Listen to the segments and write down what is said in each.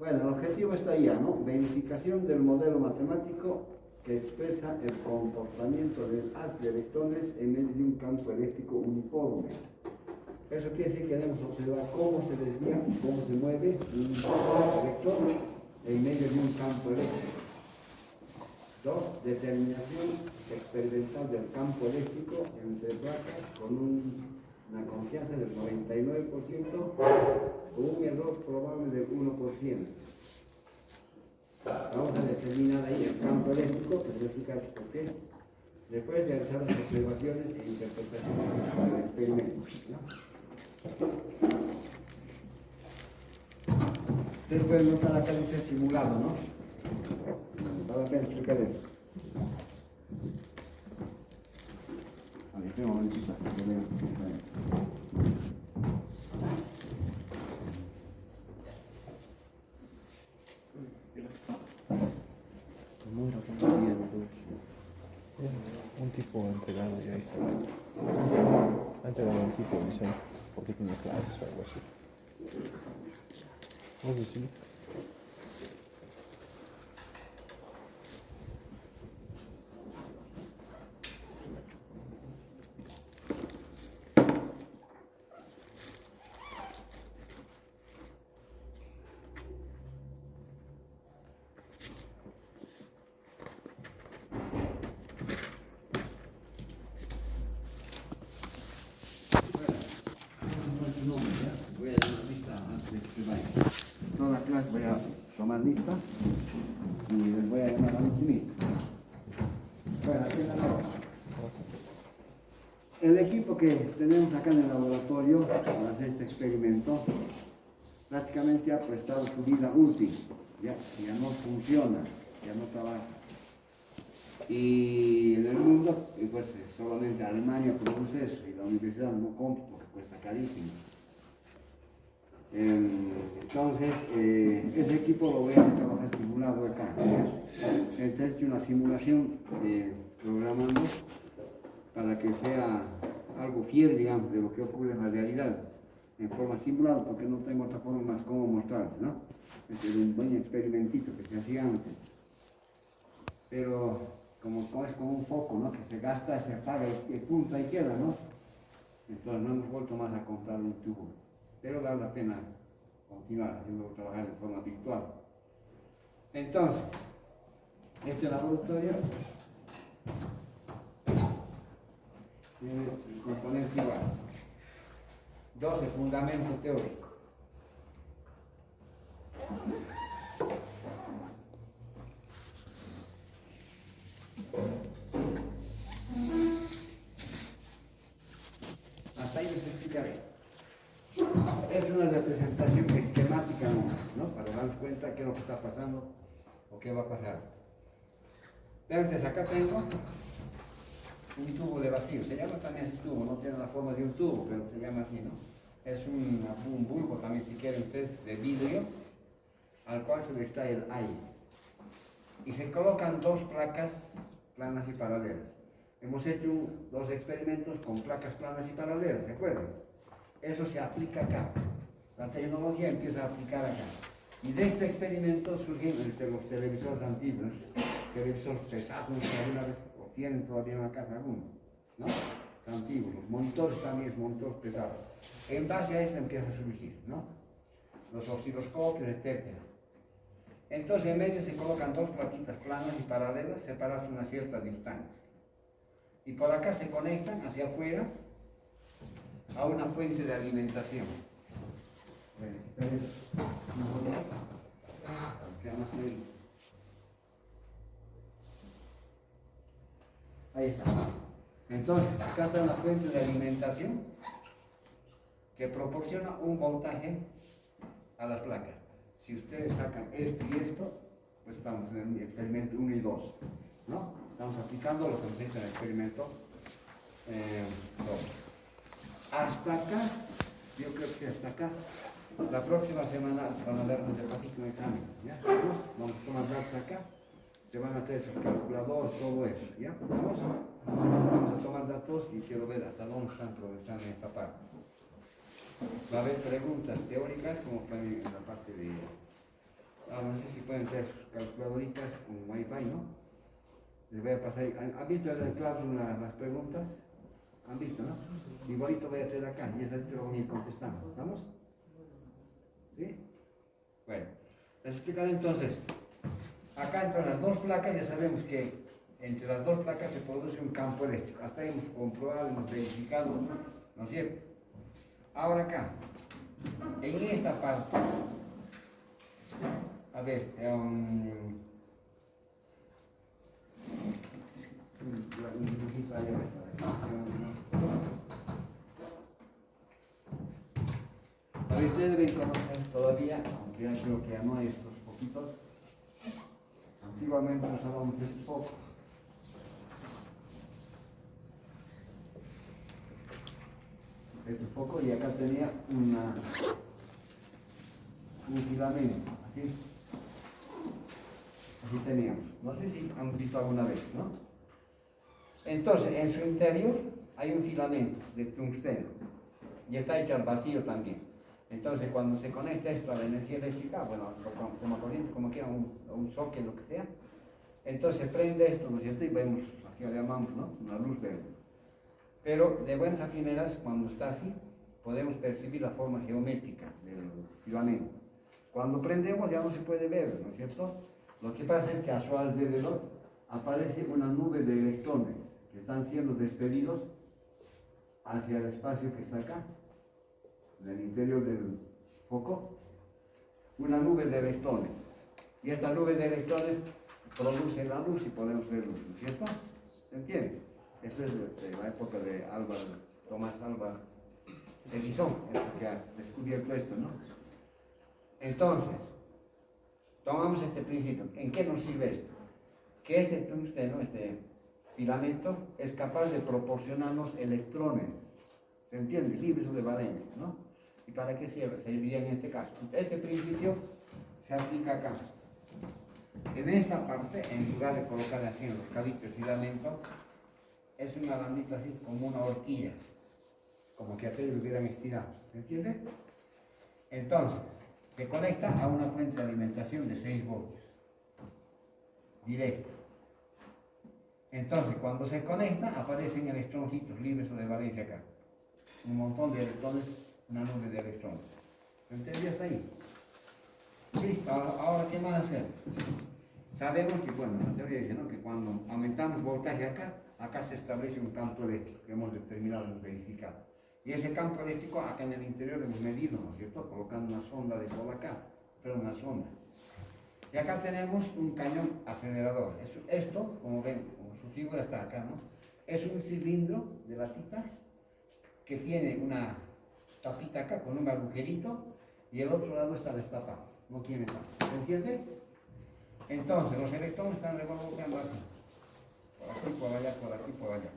Bueno, el objetivo está ya, ¿no? Verificación del modelo matemático que expresa el comportamiento del haz de electrones en medio de un campo eléctrico uniforme. Eso quiere decir que queremos observar cómo se desvía, cómo se mueve un electrón en medio de un campo eléctrico. 2. Determinación experimental del campo eléctrico entre placas con una confianza del 99% o un error probable del 1%. Vamos a determinar ahí el campo eléctrico, que se explica por qué. Después realizar las observaciones e interpretaciones del experimento, ¿no? Ustedes pueden notar acá dice simulado, ¿no? Vale la pena explicar eso. A ver, espera un momentito, que veo. Muero con el día de luz. Un tipo entregado ya hizo. Ha entregado un tipo, dicen, porque tiene clases o algo así. ¿Vos decís? Voy a llamar lista antes de que se vaya. Toda la clase voy a tomar lista y les voy a llamar a los mismos. Bueno, aquí en la nota. El equipo que tenemos acá en el laboratorio para hacer este experimento prácticamente ha prestado su vida útil, ya no funciona, ya no trabaja. Y en el mundo, pues solamente Alemania produce eso y la universidad no compra porque cuesta carísimo. Entonces, ese equipo lo voy a trabajar simulado acá. He hecho una simulación programando para que sea algo fiel, digamos, de lo que ocurre en la realidad, en forma simulada, porque no tengo otra forma más como mostrar, ¿no? Este es un buen experimentito que se hacía antes. Pero como es como un foco, ¿no? Que se gasta, se apaga y punta y queda, ¿no? Entonces no hemos vuelto más a comprar un tubo. Pero vale la pena continuar haciendo trabajar de forma virtual. Entonces, este laboratorio tiene el componente igual. 12 fundamentos teóricos. Hasta ahí les explicaré. Es una representación esquemática, ¿no? Para darnos cuenta qué es lo que está pasando o qué va a pasar. Vean ustedes, acá tengo un tubo de vacío. Se llama también así tubo, no tiene la forma de un tubo, pero se llama así, ¿no? Es un bulbo también, si quieren ustedes, de vidrio, al cual se le extrae el aire. Y se colocan dos placas planas y paralelas. Hemos hecho dos experimentos con placas planas y paralelas, ¿se acuerdan? Eso se aplica acá. La tecnología empieza a aplicar acá. Y de este experimento surgen los televisores antiguos, televisores pesados, que alguna vez lo tienen todavía en la casa algunos, ¿no? Antiguos, los monitores también son monitores pesados. En base a esto empieza a surgir, ¿no? Los osciloscopios, etc. Entonces en medio se colocan dos plaquitas planas y paralelas separadas a una cierta distancia. Y por acá se conectan hacia afuera a una fuente de alimentación. Ahí está. Entonces, acá está la fuente de alimentación que proporciona un voltaje a las placas. Si ustedes sacan esto y esto, pues estamos en el experimento 1 y 2, ¿no? Estamos aplicando lo que nos dice en el experimento 2. Hasta acá, yo creo que hasta acá. La próxima semana van a darnos el básico de examen, ¿ya? Vamos a tomar datos acá, se van a hacer sus calculadores, todo eso, ¿ya? Vamos a tomar datos y quiero ver hasta dónde están progresando en esta parte. Va a haber preguntas teóricas como también en la parte no sé si pueden ser sus calculadoritas con Wi-Fi, ¿no? Les voy a pasar. ¿Han visto en el classroom las preguntas? ¿Han visto, no? Igualito voy a hacer acá y esas te lo voy a ir contestando. ¿Estamos? ¿Sí? Bueno, les explicaré entonces. Acá entre las dos placas ya sabemos que entre las dos placas se produce un campo eléctrico. Hasta hemos comprobado, hemos verificado, ¿no es cierto? Ahora acá, en esta parte, a ver, un dibujito ahí, a ver, ustedes deben conocer todavía, aunque ya creo que ya no hay estos poquitos. Antiguamente usábamos estos focos. Estos focos y acá tenía un filamento, así. Así teníamos. No sé si han visto alguna vez, ¿no? Entonces, en su interior hay un filamento de tungsteno y está hecho al vacío también. Entonces, cuando se conecta esto a la energía eléctrica, bueno, como corriente, como quiera, un socket, lo que sea, entonces prende esto, ¿no es cierto? Y vemos, aquí lo llamamos, ¿no? Una luz verde. Pero de buenas a primeras, cuando está así, podemos percibir la forma geométrica del filamento. Cuando prendemos ya no se puede ver, ¿no es cierto? Lo que pasa es que a su alrededor aparece una nube de electrones que están siendo despedidos hacia el espacio que está acá, en el interior del foco, una nube de electrones. Y esta nube de electrones produce la luz y podemos ver luz, ¿no es cierto? ¿Se entiende? Esto es de la época de Tomás Alva Edison, el que ha descubierto esto, ¿no? Entonces, tomamos este principio. ¿En qué nos sirve esto? Que este tungsteno, este filamento, es capaz de proporcionarnos electrones, ¿se entiende? Libres de valencia, ¿no? ¿Y para qué sirve? Serviría en este caso. Este principio se aplica acá. En esta parte, en lugar de colocar así en los calitos el filamento, es una bandita así, como una horquilla, como que aquellos hubieran estirado, ¿se entiende? Entonces, se conecta a una fuente de alimentación de 6 voltios, directo. Entonces, cuando se conecta, aparecen electroncitos libres o de valencia acá. Un montón de electrones, una nube de electrones. ¿Se entiende hasta ahí? Listo, ahora ¿qué más hacer? Sabemos que, bueno, la teoría dice, ¿no?, que cuando aumentamos voltaje acá se establece un campo eléctrico que hemos determinado, hemos verificado. Y ese campo eléctrico acá en el interior hemos medido, ¿no es cierto?, colocando una sonda de por acá, pero una sonda. Y acá tenemos un cañón acelerador. Esto, como ven, como su figura está acá, ¿no?, es un cilindro de latita que tiene una tapita acá con un agujerito y el otro lado está destapado, no tiene nada. ¿Se entiende? Entonces, los electrones están revolviendo así, por aquí, por allá, por aquí, por allá.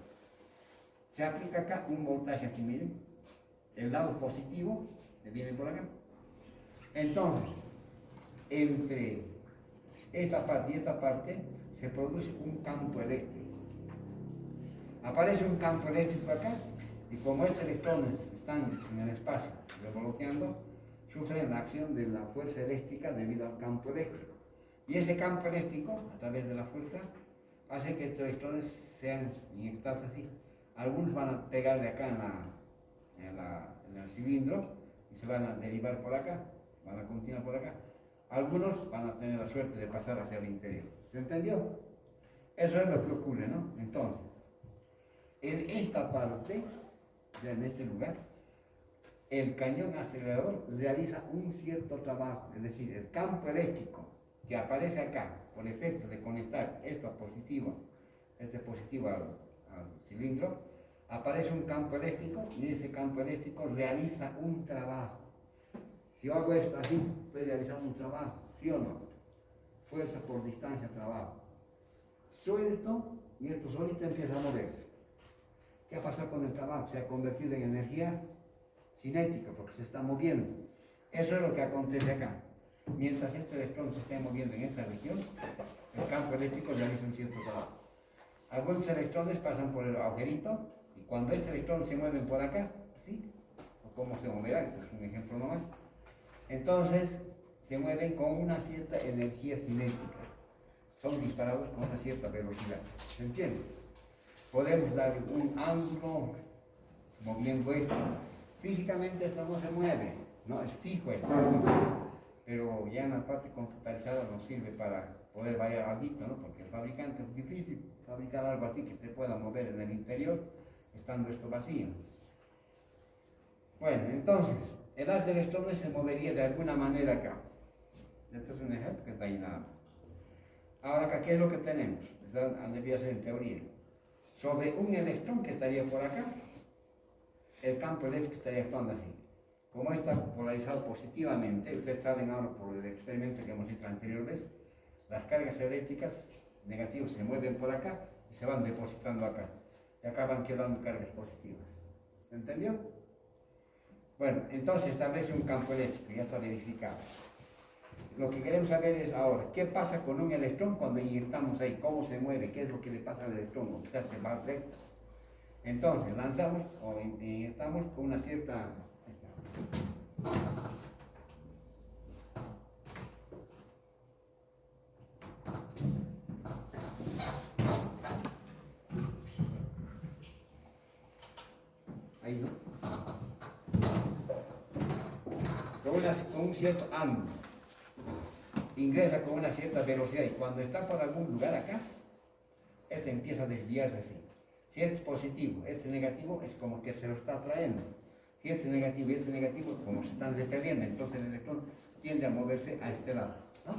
Se aplica acá un voltaje así, miren, el lado positivo que viene por acá. Entonces, entre esta parte y esta parte se produce un campo eléctrico. Aparece un campo eléctrico acá y como estos electrones están en el espacio revolucionando, sufren la acción de la fuerza eléctrica debido al campo eléctrico. Y ese campo eléctrico, a través de la fuerza, hace que estos electrones sean inyectados así. Algunos van a pegarle acá en el cilindro y se van a derivar por acá, van a continuar por acá. Algunos van a tener la suerte de pasar hacia el interior. ¿Se entendió? Eso es lo que ocurre, ¿no? Entonces, en esta parte, ya en este lugar, el cañón acelerador realiza un cierto trabajo, es decir, el campo eléctrico que aparece acá por efecto de conectar esto positivo, este positivo al cilindro, aparece un campo eléctrico y ese campo eléctrico realiza un trabajo. Si yo hago esto así, estoy realizando un trabajo, ¿sí o no? Fuerza por distancia, trabajo. Suelto y esto solito empieza a moverse. ¿Qué ha pasado con el trabajo? Se ha convertido en energía cinética porque se está moviendo. Eso es lo que acontece acá. Mientras este electrón se esté moviendo en esta región, el campo eléctrico realiza un cierto trabajo. Algunos electrones pasan por el agujerito y cuando este electrón se mueve por acá, ¿sí?, o cómo se moverá, esto es un ejemplo nomás, entonces se mueven con una cierta energía cinética. Son disparados con una cierta velocidad. ¿Se entiende? Podemos dar un ángulo moviendo esto. Físicamente esto no se mueve, no es fijo esto. Pero ya en la parte computarizada nos sirve para poder variar algo, ¿no? Porque el fabricante es difícil fabricar algo así que se pueda mover en el interior, estando esto vacío. Bueno, entonces, el haz de electrones se movería de alguna manera acá. Este es un ejemplo que está ahí nada más. Ahora acá, ¿qué es lo que tenemos? Debía ser en teoría. Sobre un electrón que estaría por acá, el campo eléctrico estaría actuando así. Como está polarizado positivamente, ustedes saben ahora por el experimento que hemos hecho la anterior vez, las cargas eléctricas negativas se mueven por acá y se van depositando acá. Y acá van quedando cargas positivas. ¿Se entendió? Bueno, entonces establece un campo eléctrico, ya está verificado. Lo que queremos saber es ahora, ¿qué pasa con un electrón cuando inyectamos ahí? ¿Cómo se mueve? ¿Qué es lo que le pasa al electrón? O sea, se va recto. Entonces, lanzamos o inyectamos con una cierta... Ahí, ¿no? Con un cierto ángulo. Ingresa con una cierta velocidad y cuando está por algún lugar acá, este empieza a desviarse así. Si este es positivo, este es negativo, es como que se lo está atrayendo. Si este es negativo y este es negativo, como se están repeliendo, entonces el electrón tiende a moverse a este lado, ¿no?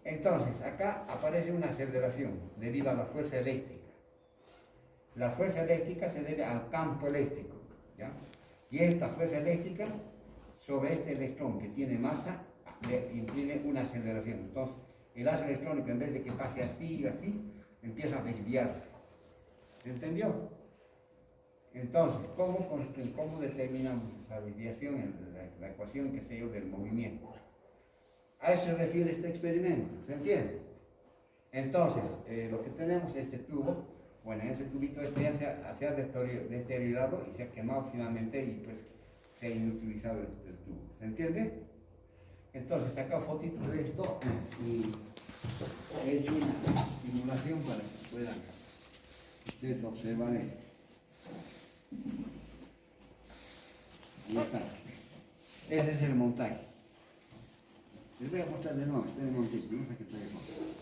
Entonces, acá aparece una aceleración debido a la fuerza eléctrica. La fuerza eléctrica se debe al campo eléctrico, ¿ya? Y esta fuerza eléctrica sobre este electrón que tiene masa le imprime una aceleración. Entonces, el haz electrónico, en vez de que pase así y así, empieza a desviarse. ¿Se entendió? Entonces, ¿cómo determinamos esa desviación en la ecuación, qué sé yo, del movimiento? A eso se refiere este experimento, ¿se entiende? Entonces, lo que tenemos es este tubo. Bueno, en ese tubito este ya se ha deteriorado y se ha quemado finalmente y pues se ha inutilizado el tubo. ¿Se entiende? Entonces, saca fotitos de esto y he hecho una simulación para que puedan ustedes observar esto. Ahí está. Ese es el montaje. Les voy a mostrar de nuevo, este es el montaje, no sé qué estoy haciendo.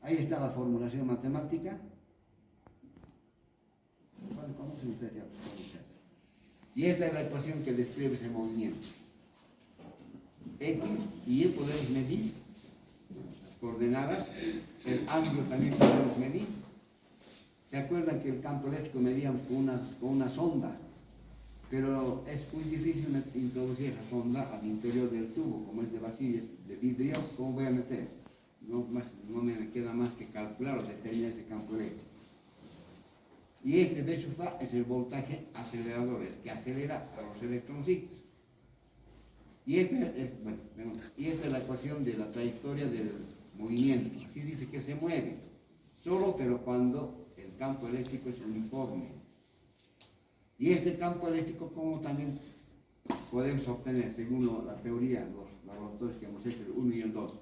Ahí está la formulación matemática. ¿Cómo se dice ya? Y esta es la ecuación que describe ese movimiento. X y Y podemos medir las coordenadas, el ángulo también podemos medir. ¿Se acuerdan que el campo eléctrico medíamos con una sonda? Pero es muy difícil introducir esa sonda al interior del tubo, como es de vacío, de vidrio, ¿cómo voy a meter? No me queda más que calcular o determinar ese campo eléctrico. Y este B sub A es el voltaje acelerador, el que acelera a los electroncitos. Y esta es la ecuación de la trayectoria del movimiento. Así dice que se mueve, solo pero cuando el campo eléctrico es uniforme. Y este campo eléctrico, como también podemos obtener, según la teoría, los laboratorios que hemos hecho, el 1 y el 2,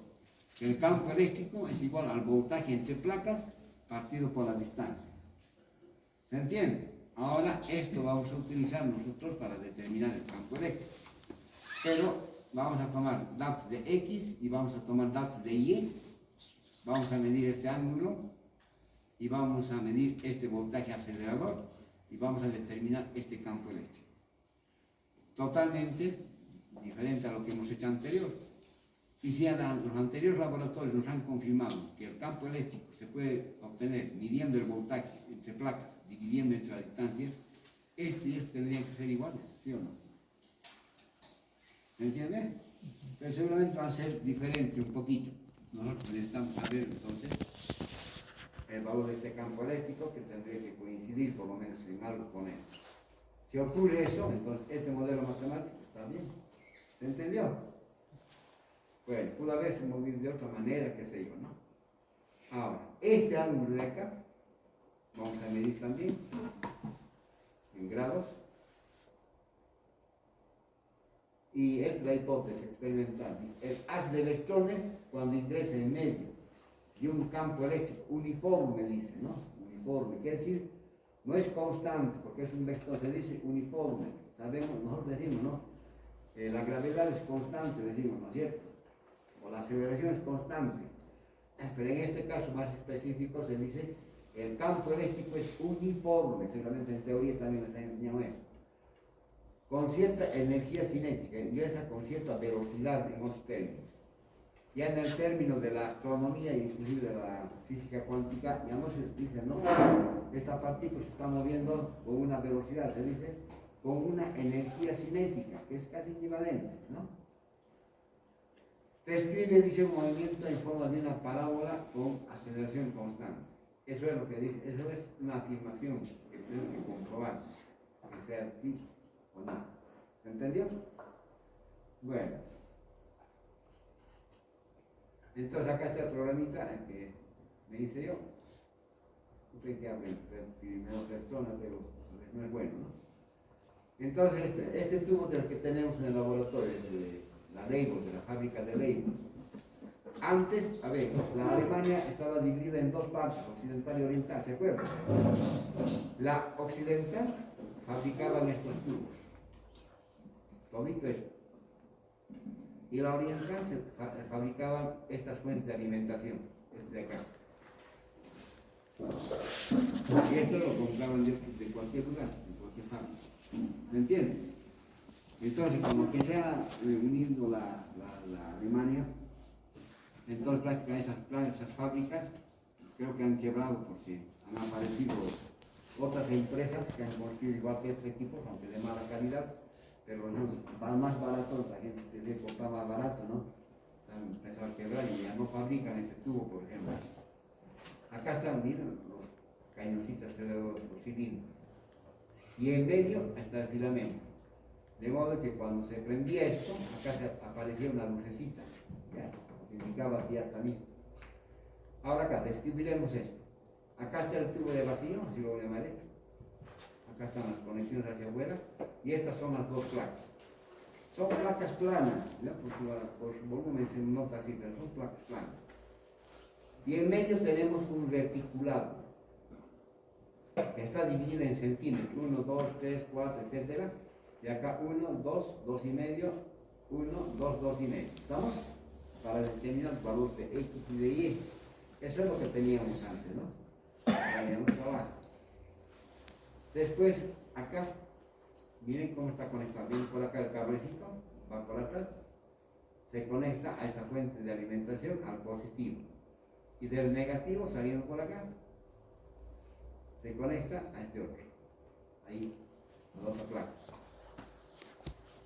el campo eléctrico es igual al voltaje entre placas partido por la distancia. ¿Se entiende? Ahora esto vamos a utilizar nosotros para determinar el campo eléctrico. Pero vamos a tomar datos de X y vamos a tomar datos de Y. Vamos a medir este ángulo y vamos a medir este voltaje acelerador y vamos a determinar este campo eléctrico. Totalmente diferente a lo que hemos hecho anterior. Y si los anteriores laboratorios nos han confirmado que el campo eléctrico se puede obtener midiendo el voltaje entre placas, dividiendo entre las distancias, este y este tendrían que ser iguales, ¿sí o no? ¿Me entiende? Pero seguramente van a ser diferentes un poquito. Nosotros necesitamos saber entonces el valor de este campo eléctrico que tendría que coincidir por lo menos en algo con él. Si ocurre eso, entonces este modelo matemático está bien. ¿Se entendió? Bueno, pudo haberse movido de otra manera, qué sé yo, ¿no? Ahora, este ángulo de acá, vamos a medir también en grados. Y es la hipótesis experimental. El haz de electrones, cuando ingresa en medio de un campo eléctrico uniforme, dice, ¿no? Uniforme, quiere decir, no es constante, porque es un vector, se dice uniforme. Sabemos, nosotros decimos, ¿no? La gravedad es constante, decimos, ¿no es cierto? O la aceleración es constante. Pero en este caso más específico se dice, el campo eléctrico es uniforme, seguramente en teoría también les han enseñado eso, con cierta energía cinética, ingresa con cierta velocidad en otros términos. Ya en el término de la astronomía e inclusive de la física cuántica, ya no se dice, no, esta partícula se está moviendo con una velocidad, se dice con una energía cinética, que es casi equivalente, ¿no? Describe, dice, un movimiento en forma de una parábola con aceleración constante. Eso es lo que dice, eso es una afirmación que tenemos que comprobar, que sea así o no. ¿Se entendió? Bueno. Entonces acá está el programita que me hice yo. Usted que habla en primera persona, pero no es bueno, ¿no? Entonces este tubo de los que tenemos en el laboratorio, de la Leibo, de la fábrica de Leibo. Antes, a ver, la Alemania estaba dividida en dos partes, occidental y oriental, ¿se acuerdan? La occidental fabricaban estos tubos, todito esto. Y la oriental se fabricaban estas fuentes de alimentación, desde acá. Y esto lo compraban de cualquier lugar, de cualquier fábrica. ¿Me entienden? Entonces, como que se ha unido la Alemania, entonces prácticamente esas fábricas creo que han quebrado porque han aparecido otras empresas que han construido igual que estos equipos, aunque de mala calidad, pero no, van más baratos, la gente que se compraba más barato, ¿no? Han empezado a quebrar y ya no fabrican ese tubo, por ejemplo. Acá están, miren, los cañoncitos alrededor, los cilindros. Y en medio está el filamento. De modo que cuando se prendía esto, acá aparecía una lucecita, ¿ya? Que indicaba aquí ya está listo. Ahora acá describiremos esto. Acá está el tubo de vacío, así lo llamaré. Acá están las conexiones hacia afuera. Y estas son las dos placas. Son placas planas, ¿ya? Por su volumen se nota así, pero son placas planas. Y en medio tenemos un reticulado, que está dividido en centímetros, 1, 2, 3, 4, etc. Y acá 1, 2, 2 y medio, 1, 2, 2 y medio. ¿Estamos? Para determinar el valor de X y de Y. Eso es lo que teníamos antes, ¿no? Vayamos abajo. Después, acá, miren cómo está conectado. Viene por acá el cablecito, va por atrás, se conecta a esta fuente de alimentación al positivo. Y del negativo, saliendo por acá, se conecta a este otro. Ahí, a la otra placa.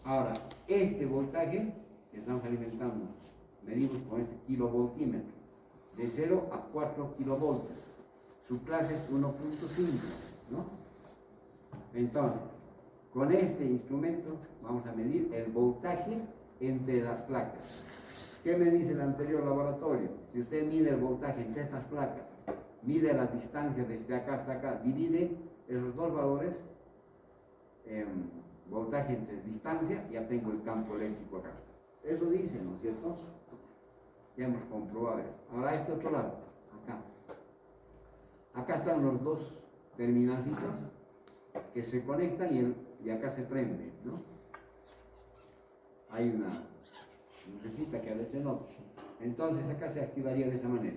Ahora, este voltaje que estamos alimentando, medimos con este kilovoltímetro, de 0 a 4 kilovoltios. Su clase es 1.5, ¿no? Entonces, con este instrumento vamos a medir el voltaje entre las placas. ¿Qué me dice el anterior laboratorio? Si usted mide el voltaje entre estas placas, mide la distancia desde acá hasta acá, divide esos dos valores, voltaje entre distancia, ya tengo el campo eléctrico acá. Eso dice, ¿no es cierto? Ya hemos comprobado eso. Ahora este otro lado, acá. Acá están los dos terminalcitos que se conectan y acá se prende, ¿no? Hay una lucecita que a veces no. Entonces acá se activaría de esa manera.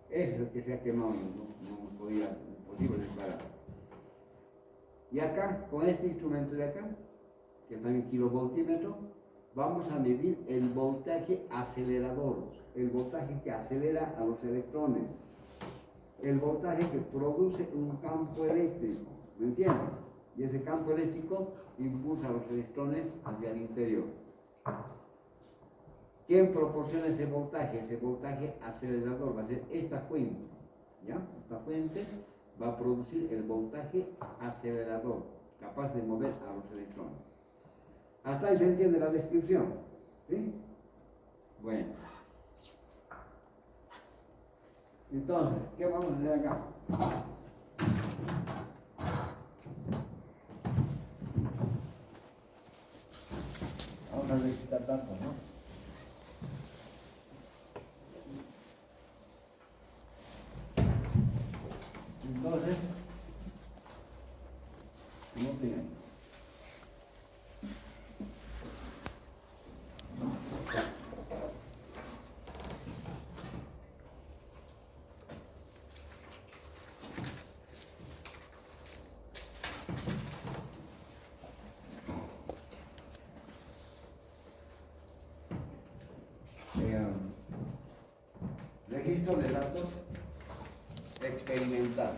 Ese es el que se ha quemado, no podía, imposible disparar. Y acá, con este instrumento de acá, que está en kilovoltímetro, vamos a medir el voltaje acelerador, el voltaje que acelera a los electrones, el voltaje que produce un campo eléctrico, ¿me entienden? Y ese campo eléctrico impulsa a los electrones hacia el interior. ¿Quién proporciona ese voltaje? Ese voltaje acelerador va a ser esta fuente, ¿ya? Esta fuente va a producir el voltaje acelerador, capaz de mover a los electrones. Hasta ahí se entiende la descripción, ¿sí? Bueno. Entonces, ¿qué vamos a hacer acá? Vamos a necesitar datos, ¿no? Entonces, ¿cómo tenemos? Registro de datos experimental.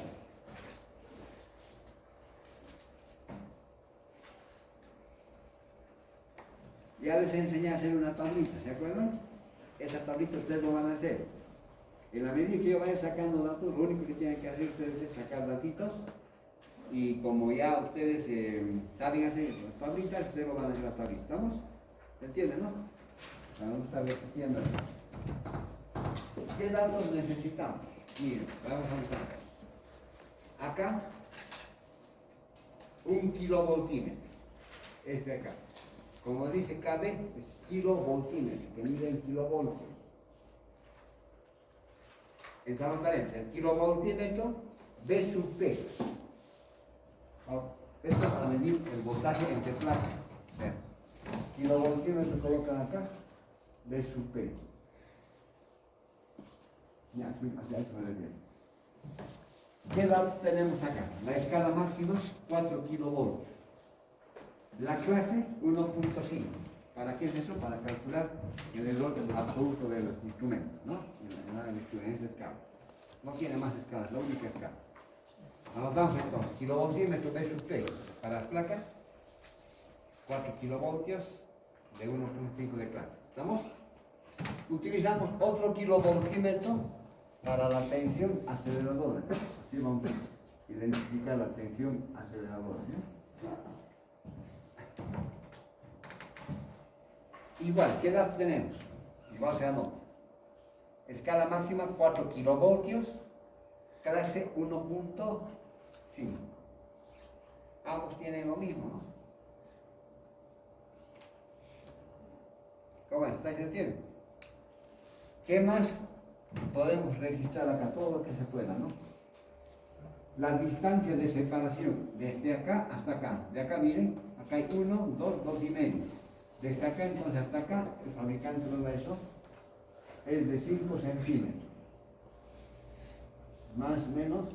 Ya les enseñé a hacer una tablita, ¿se acuerdan? Esa tablita ustedes lo van a hacer. En la medida que yo vaya sacando datos, lo único que tienen que hacer ustedes es sacar datitos. Y como ya ustedes saben hacer las tablitas, ustedes lo van a hacer las tablitas. ¿Estamos? ¿Se entiende, no? Vamos a estar repitiendo. ¿Qué datos necesitamos? Miren, vamos a empezar. Acá, 1 kilovoltímetro. Este acá. Como dice KB, es kilovoltímetro, que mide en kilovoltios. Entonces tenemos el kilovoltímetro B sub P. Esto es para medir el voltaje entre placas. Kilovoltímetro colocan acá, B sub P. Ya, hacia eso me refiero. ¿Qué datos tenemos acá? La escala máxima, 4 kilovoltios. La clase, 1.5. ¿Para qué es eso? Para calcular el error absoluto del instrumento, ¿no? En esa escala. No tiene más escalas, la única escala. Anotamos entonces, kilovoltímetro B sub P para las placas, 4 kilovoltios de 1.5 de clase. ¿Estamos? Utilizamos otro kilovoltímetro para la tensión aceleradora. Así vamos a identificar la tensión aceleradora. Igual, ¿qué edad tenemos? Igual se anota. Escala máxima 4 kilovoltios, clase 1.5. Ambos tienen lo mismo, ¿no? ¿Cómo estáis entendiendo? ¿Qué más podemos registrar acá? Todo lo que se pueda, ¿no? La distancia de separación desde acá hasta acá. De acá, miren, acá hay 1, 2, 2 y medio. Desde acá entonces hasta acá, el fabricante lo da eso, es de 5 centímetros. Más o menos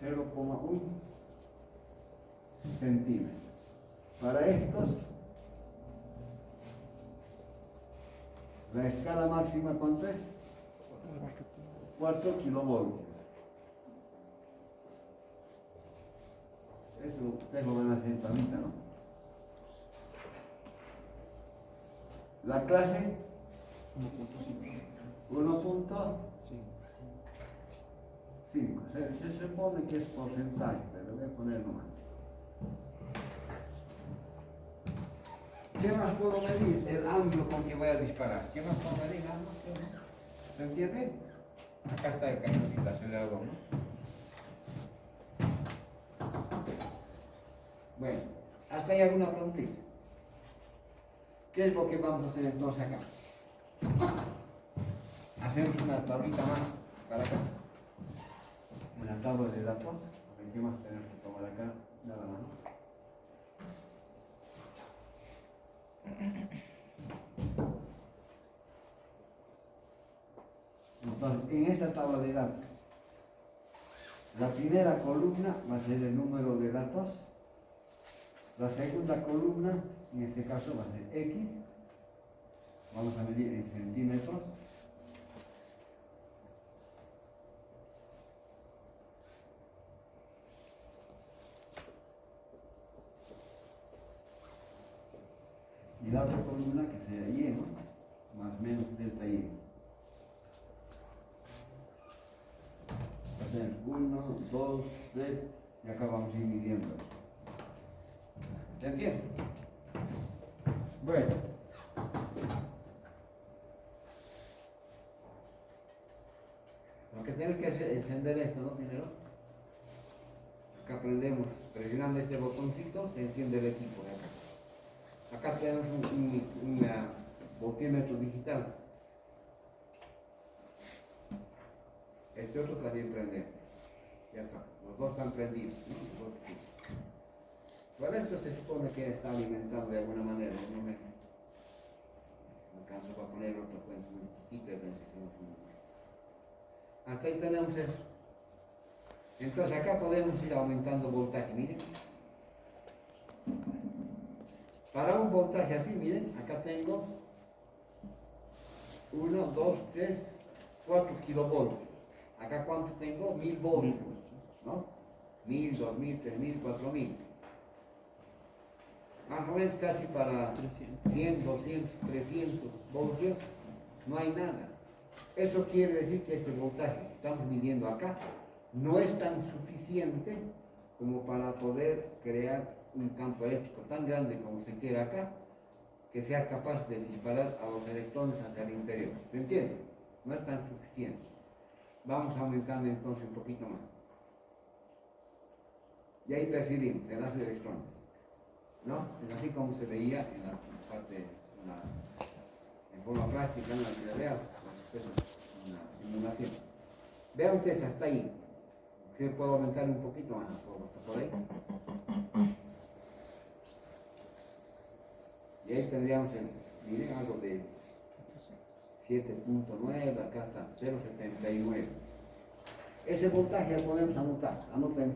0,1 centímetros. Para estos, la escala máxima, ¿cuánto es? 4 kilovoltios. Eso ustedes lo van a hacer también, ¿no? La clase 1.5. Se supone que es porcentaje, pero voy a poner nomás. ¿Qué más puedo medir? El ángulo con que voy a disparar. ¿Qué más puedo medir? ¿Se entiende? Acá está el cañoncito acelerador, ¿no? Bueno, hasta ahí alguna preguntita. ¿Qué es lo que vamos a hacer entonces acá? Hacemos una tablita más para acá. Una tabla de datos. A ver qué más tenemos que tomar acá. Nada más, ¿no? Entonces, en esta tabla de datos, la primera columna va a ser el número de datos. La segunda columna, en este caso, va a ser X. Vamos a medir en centímetros. Y la otra columna que sea Y, ¿no? Más o menos delta Y. Va a ser 1, 2, 3, y acá vamos a ir midiendo. ¿Se entiende? Bueno, Lo que tenemos que hacer es encender esto, ¿no? Primero. Acá prendemos, presionando este botoncito, se enciende el equipo de acá. Acá tenemos un voltímetro digital. Este otro también prende. Ya está, los dos están prendidos, ¿no? Los dos aquí. Bueno, esto se supone que está alimentado de alguna manera, no me alcanzo para poner otro cuento muy chiquito, hasta ahí tenemos eso. Entonces acá podemos ir aumentando voltaje, miren. Para un voltaje así, miren, acá tengo 1, 2, 3, 4 kilovoltios. Acá cuánto tengo, 1000 voltios, ¿no? 1000, 2000, 3000, 4000. Más o menos casi para 100, 200, 300 voltios, no hay nada. Eso quiere decir que este voltaje que estamos midiendo acá no es tan suficiente como para poder crear un campo eléctrico tan grande como se quiere acá, que sea capaz de disparar a los electrones hacia el interior. ¿Se entiende? No es tan suficiente. Vamos aumentando entonces un poquito más. Y ahí percibimos el haz de electrones, ¿no? Es así como se veía en la parte, en forma práctica, en la vida real, en la simulación. Vean ustedes hasta ahí. ¿Sí puedo aumentar un poquito más? ¿Por ahí? Y ahí tendríamos, miren, algo de 7.9, acá está 0.79. Ese voltaje lo podemos anotar, anoten.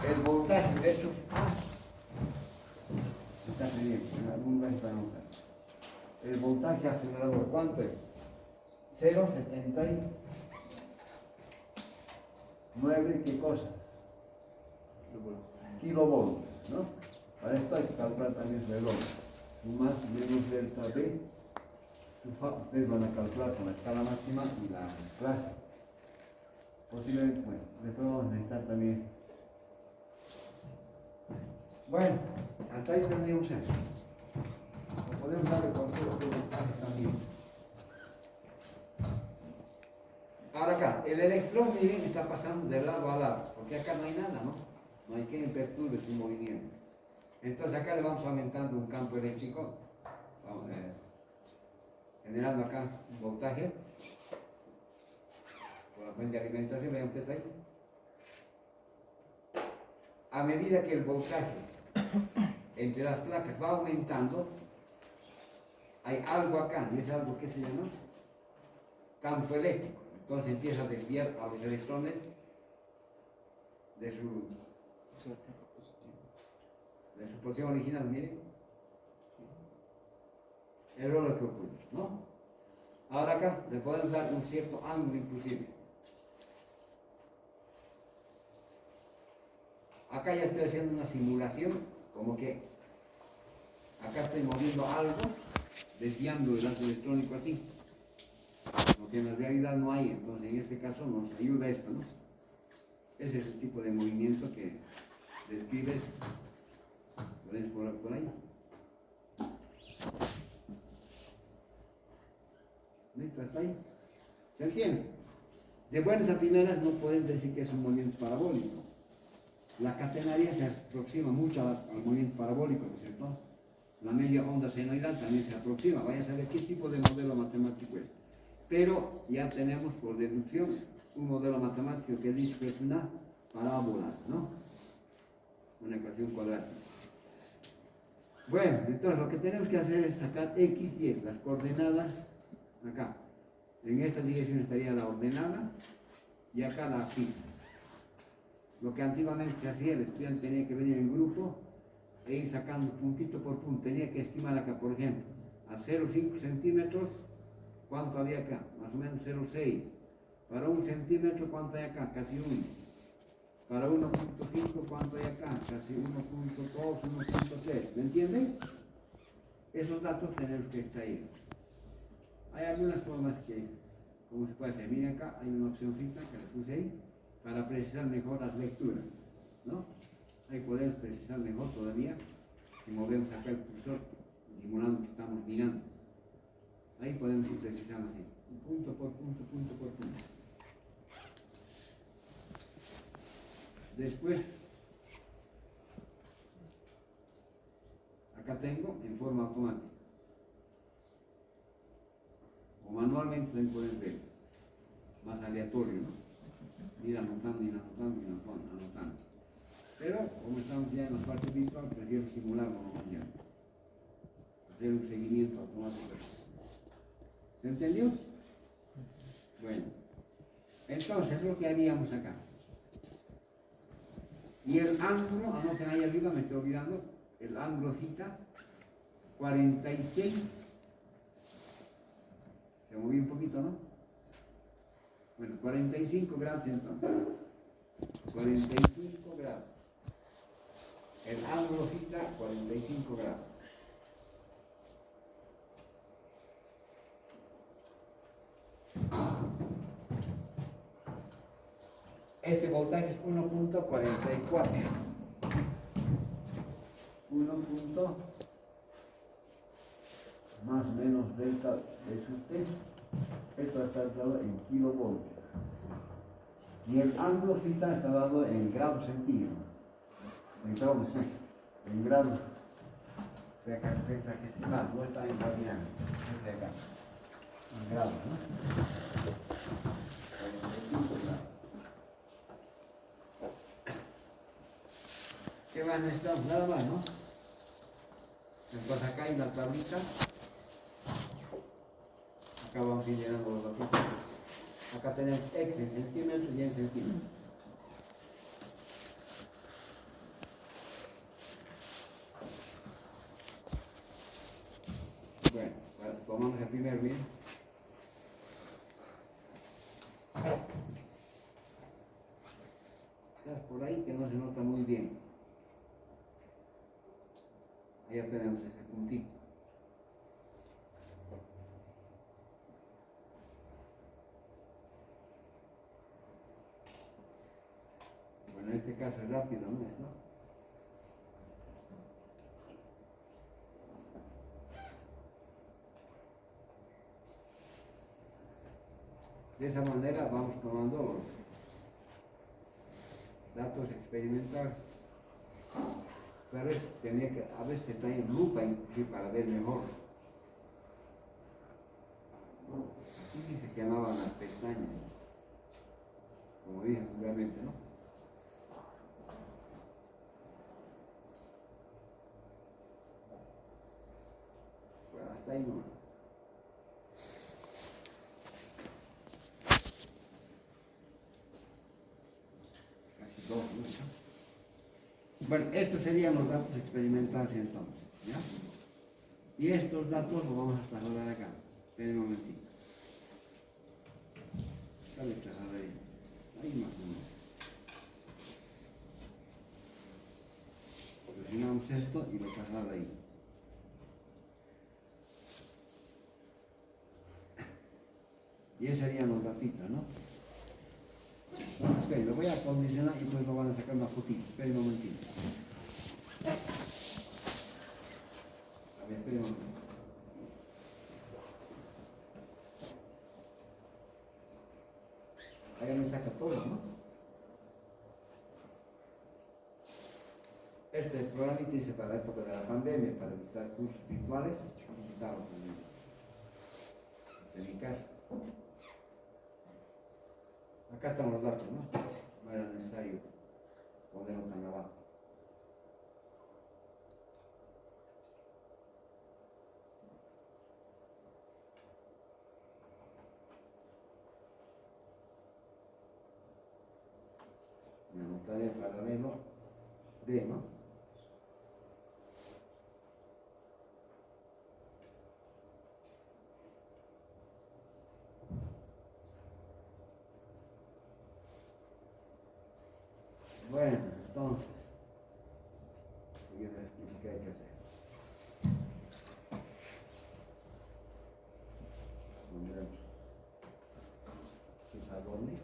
El voltaje de esos está bien, en algún lugar está anotado. El voltaje acelerador, ¿cuánto es? 0.79, ¿qué cosa? Kilovoltios, ¿no? Para esto hay que calcular también el reloj. Más menos delta B. Ustedes van a calcular con la escala máxima y la clase. Posiblemente, bueno, después vamos a necesitar también esto. Bueno, hasta ahí tendríamos eso. O podemos darle cualquier otro voltaje también. Ahora acá, el electrón, miren, está pasando de lado a lado, porque acá no hay nada, ¿no? No hay quien perturbe su movimiento. Entonces acá le vamos aumentando un campo eléctrico, vamos, generando acá un voltaje por la fuente de alimentación, vean ustedes ahí. A medida que el voltaje entre las placas va aumentando, hay algo acá, y es algo que se llama campo eléctrico. Entonces empieza a desviar a los electrones de su posición original, miren. Es lo que ocurre, ¿no? Ahora acá le podemos dar un cierto ángulo inclusive. Acá ya estoy haciendo una simulación, como que acá estoy moviendo algo, desviando el lado electrónico así. Porque en la realidad no hay, entonces en este caso nos ayuda esto, ¿no? Ese es el tipo de movimiento que describes. ¿Ves por ahí? ¿Listo? ¿Hasta ahí? ¿Se entiende? De buenas a primeras no pueden decir que es un movimiento parabólico. La catenaria se aproxima mucho al movimiento parabólico, ¿no es cierto? La media onda senoidal también se aproxima. Vaya a saber qué tipo de modelo matemático es. Pero ya tenemos por deducción un modelo matemático que dice que es una parábola, ¿no? Una ecuación cuadrática. Bueno, entonces lo que tenemos que hacer es sacar X y Y, las coordenadas acá. En esta dirección estaría la ordenada y acá la fija. Lo que antiguamente se hacía, el estudiante tenía que venir en grupo e ir sacando puntito por punto. Tenía que estimar acá, por ejemplo, a 0,5 centímetros, ¿cuánto había acá? Más o menos 0,6. Para 1 centímetro, ¿cuánto hay acá? Casi 1. Para 1.5, ¿cuánto hay acá? Casi 1.2, 1.3. ¿Me entienden? Esos datos tenemos que extraer. Hay algunas formas que, como se puede hacer. Miren acá, hay una opcióncita que la puse ahí, para precisar mejor las lecturas, ¿no? Ahí podemos precisar mejor todavía si movemos acá el cursor, simulando que estamos mirando. Ahí podemos ir precisando así. punto por punto, punto por punto. Después, acá tengo en forma automática. O manualmente también pueden ver, más aleatorio, ¿no? Ir anotando, ir anotando, ir anotando. Pero, como estamos ya en la parte virtual, prefiero simularlo, ¿no? Ya. Hacer un seguimiento automático. ¿Se entendió? Bueno, entonces lo que haríamos acá. Y el ángulo, anoten ahí arriba, me estoy olvidando, el ángulo cita 46. Se movió un poquito, ¿no? Bueno, 45 grados entonces. 45 grados. El ángulo cita 45 grados. Este voltaje es 1.44. 1. Más o menos delta es usted. Esto está dado en kilovoltios. Y el ángulo theta está dado en grados centígrados. En grados. De acá, no está en radianes. Es de acá. En grados, ¿no? 45 grados. ¿Qué más necesitamos? Nada más, ¿no? Entonces acá hay una tablita. Acá vamos a ir llenando los datos. Acá tenemos X en centímetros y en centímetros. Bueno, tomamos el primer bien. Estás por ahí que no se nota muy bien. Ahí ya tenemos ese puntito. Bueno, en este caso es rápido, ¿no? ¿Esto? De esa manera vamos tomando los datos experimentales. Pero a veces se trae lupa inclusive para ver mejor. Aquí se quemaban las pestañas, como dije vulgarmente, ¿no? Bueno, hasta ahí no. Casi dos, ¿no? Bueno, estos serían los datos experimentales entonces, ¿ya? Y estos datos los vamos a trasladar acá. Esperen un momentito. Acá le trasladaré. Ahí más o menos. Presionamos esto y lo traslado ahí. Y esos serían los datitos, ¿no? Esperen, lo voy a condicionar y después lo van a sacar una fotito. Esperen un momentito. A ver, esperen un momentito. Ahí me saca todo, ¿no? Este programa dice para la época de la pandemia, para dictar cursos virtuales, dictaba también. En mi casa. Acá están los datos, ¿no? No era necesario ponerlo tan abajo. Me anotaré el paralelo B, ¿no? Bueno, entonces, seguir lo que hay que hacer. Pondremos sus adornos.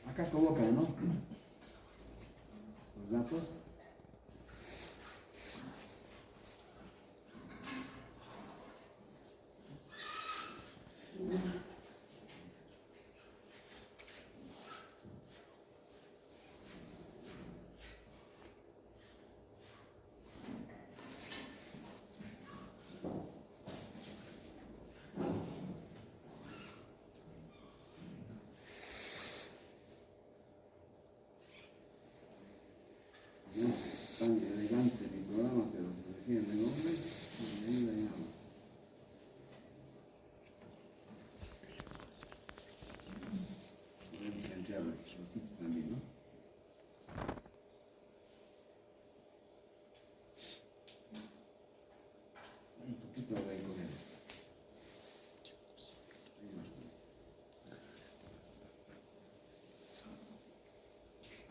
Acá colocan, ¿no? Los datos. No, tan elegante mi programa, pero decía mi nombre y ahí la llamo. Podemos entrar aquí también, ¿no? Un poquito de ahí con él. Ahí más o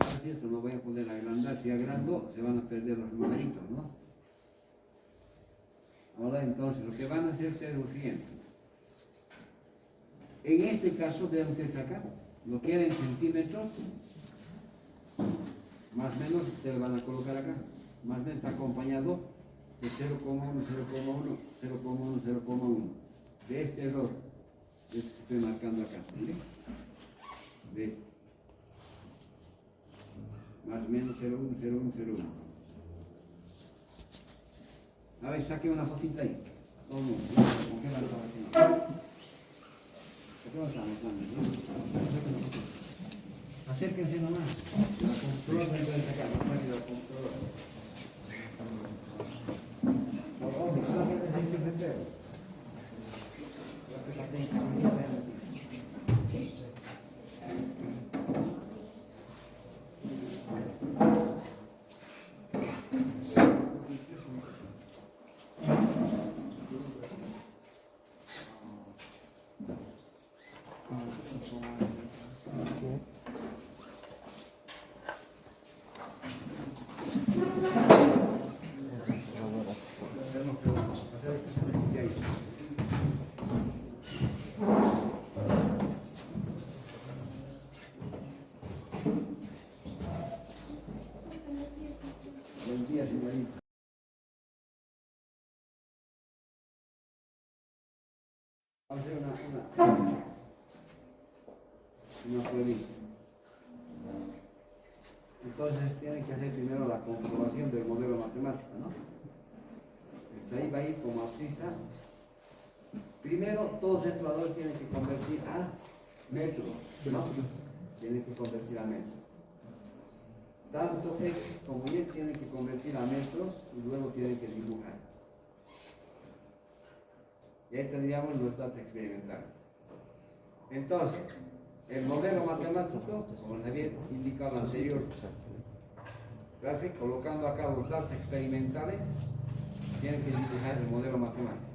menos. Así esto lo voy a poder agrandar. Si agrando, se van a perder los numeritos, ¿no? Ahora entonces, lo que van a hacer ustedes es lo siguiente. En este caso, vean ustedes acá, lo quieren en centímetros, más o menos ustedes van a colocar acá, más o menos está acompañado de 0,1, 0,1, 0,1, 0,1, de este error, de este que estoy marcando acá, ¿sí? De más o menos 0,1, 0,1, 0,1. A ver, saque una fotita ahí. Todo el mundo, ¿con qué la estaba haciendo? ¿Por qué no estamos dando? Acérquense nomás. La computadora se puede sacar, más rápido la computadora. Por favor, sáquense sin que se pegue. La tenga que Buen día, señorita. Vamos a hacer una pruebita. Entonces tienen que hacer primero la comprobación del modelo matemático, ¿no? Entonces ahí va a ir como abscisa. Primero, todos estos valores tienen que convertir a metros, ¿no? Tienen que convertir a metros. Tanto X como Y tienen que convertir a metros y luego tienen que dibujar. Y ahí tendríamos los datos experimentales. Entonces, el modelo matemático, como les había indicado anterior, colocando acá los datos experimentales, tienen que dibujar el modelo matemático.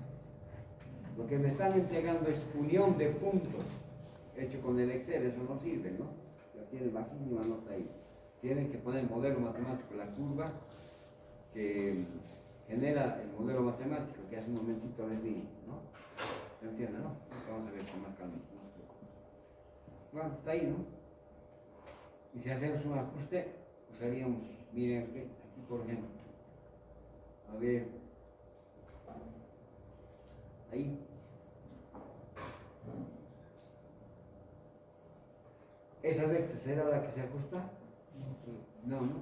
Lo que me están entregando es unión de puntos, hecho con el Excel, eso no sirve, ¿no? Ya tienen bajísima nota ahí. Tienen que poner el modelo matemático, la curva que genera el modelo matemático, que hace un momentito les di, ¿no? ¿Se entiende, no? Vamos a ver con más calma. Bueno, está ahí, ¿no? Y si hacemos un ajuste, usaríamos, miren aquí por ejemplo, a ver, ahí. ¿Esa recta será la que se ajusta? No, ¿no?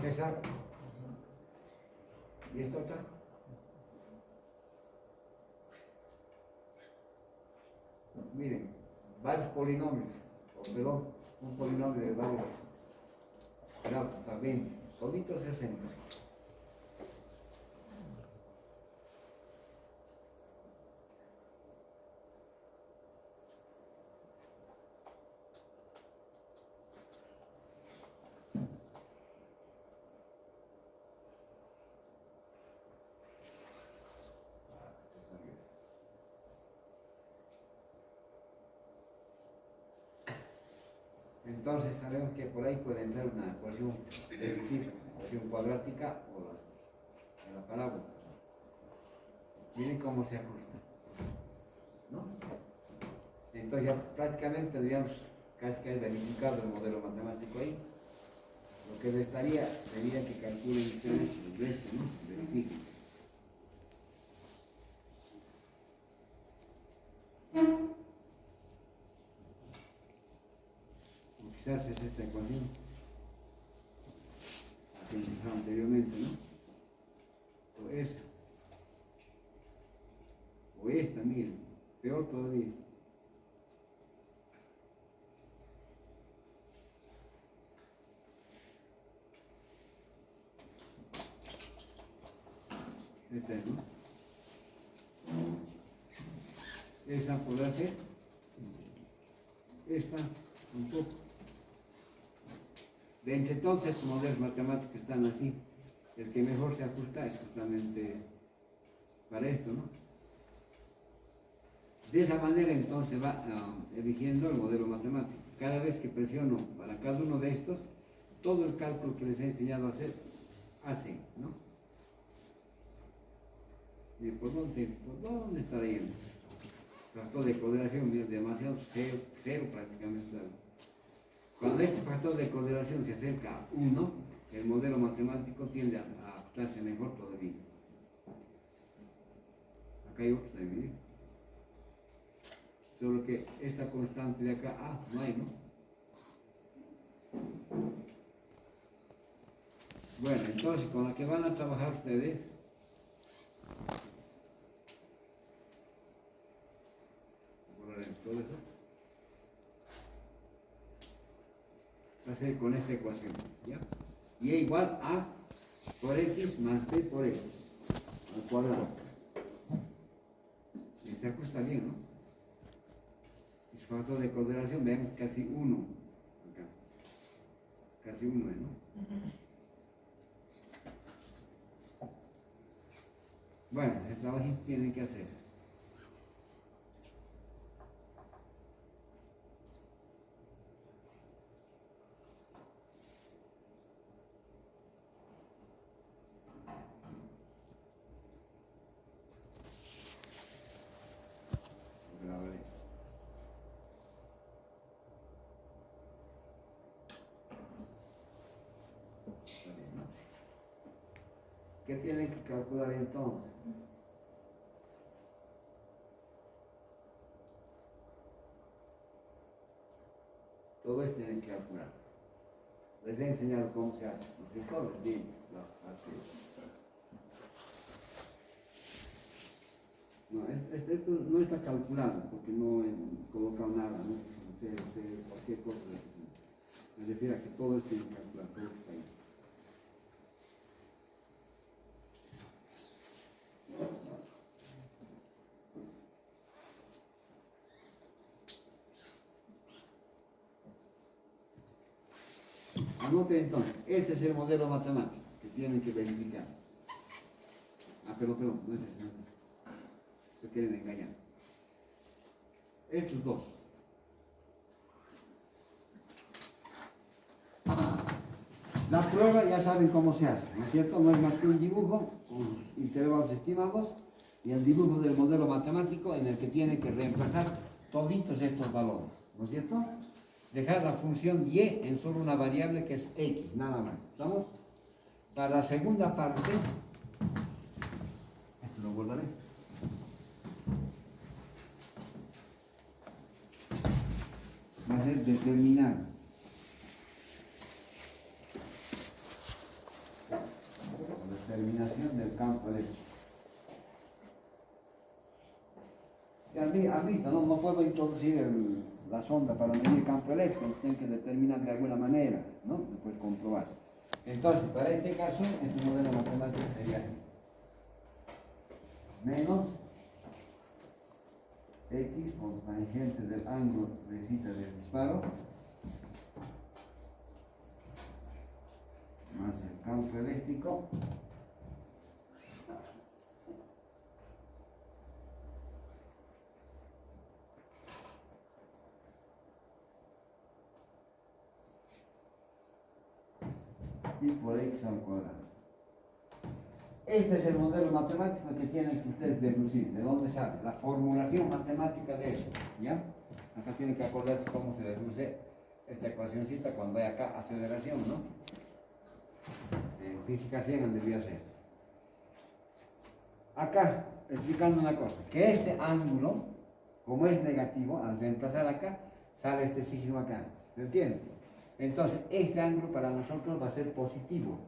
Esa. ¿Y esta otra? Miren, varios polinomios, o perdón, un polinomio de varios grados, hasta 20, toditos 60. Entonces sabemos que por ahí puede entrar una ecuación del tipo, ecuación cuadrática o la parábola. Miren cómo se ajusta, ¿no? Entonces ya prácticamente tendríamos casi que verificado el modelo matemático ahí. Lo que restaría sería que calculen ustedes el resto, ¿no? Verifiquen. O quizás es esta ecuación que empezó anteriormente, ¿no? O esa. O esta, miren, peor todavía. Esta es, ¿no? Esa podrá ser. Esta, un poco. De entre todos estos modelos matemáticos que están así, el que mejor se ajusta es justamente para esto, ¿no? De esa manera entonces va eligiendo el modelo matemático. Cada vez que presiono para cada uno de estos, todo el cálculo que les he enseñado a hacer, hace, ¿no? ¿Y por dónde está yendo? Factor de correlación, mira, demasiado, cero prácticamente. Cuando este factor de correlación se acerca a 1, el modelo matemático tiende a adaptarse mejor todavía. Acá hay otro también. Solo que esta constante de acá, no hay, ¿no? Bueno, entonces con la que van a trabajar ustedes, borrar todo eso, va a ser con esta ecuación, ¿ya? Y es igual a por x más b por x al cuadrado. Y se ajusta bien, ¿no? Y su factor de correlación, vemos casi 1 acá. Casi 1, ¿no? Bueno, el trabajito tienen que hacer. Grabaré. Está bien, ¿no? ¿Qué tienen que calcular entonces? Todo esto tienen que calcular. Les he enseñado cómo se hace. Los psicólogos, bien, no, esto no está calculado porque no he colocado nada, ¿no? Cualquier cosa. Me refiero a que todo esto tiene que calcular, todo está ahí. Anoten entonces, este es el modelo matemático que tienen que verificar. Perdón, no es ese, no. Se quieren engañar. Estos dos. La prueba ya saben cómo se hace, ¿no es cierto? No es más que un dibujo con intervalos estimados y el dibujo del modelo matemático en el que tienen que reemplazar toditos estos valores, ¿no es cierto? Dejar la función y en solo una variable que es x, nada más. ¿Estamos? Para la segunda parte, esto lo guardaré. Va a ser determinar la determinación del campo eléctrico. ¿Han visto? No puedo introducir la sonda para medir el campo eléctrico, tienen que determinar de alguna manera, ¿no? Después comprobar. Entonces, para este caso, este modelo matemático sería menos x con tangente del ángulo de cita del disparo más el campo eléctrico y por x al cuadrado. Este es el modelo matemático que tienen que ustedes deducir. ¿De dónde sale? La formulación matemática de esto, ¿ya? Acá tienen que acordarse cómo se deduce esta ecuacióncita cuando hay acá aceleración, ¿no? física 100 debería ser. Acá, explicando una cosa, que este ángulo, como es negativo, al reemplazar acá, sale este signo acá, ¿se entiende? Entonces, este ángulo para nosotros va a ser positivo.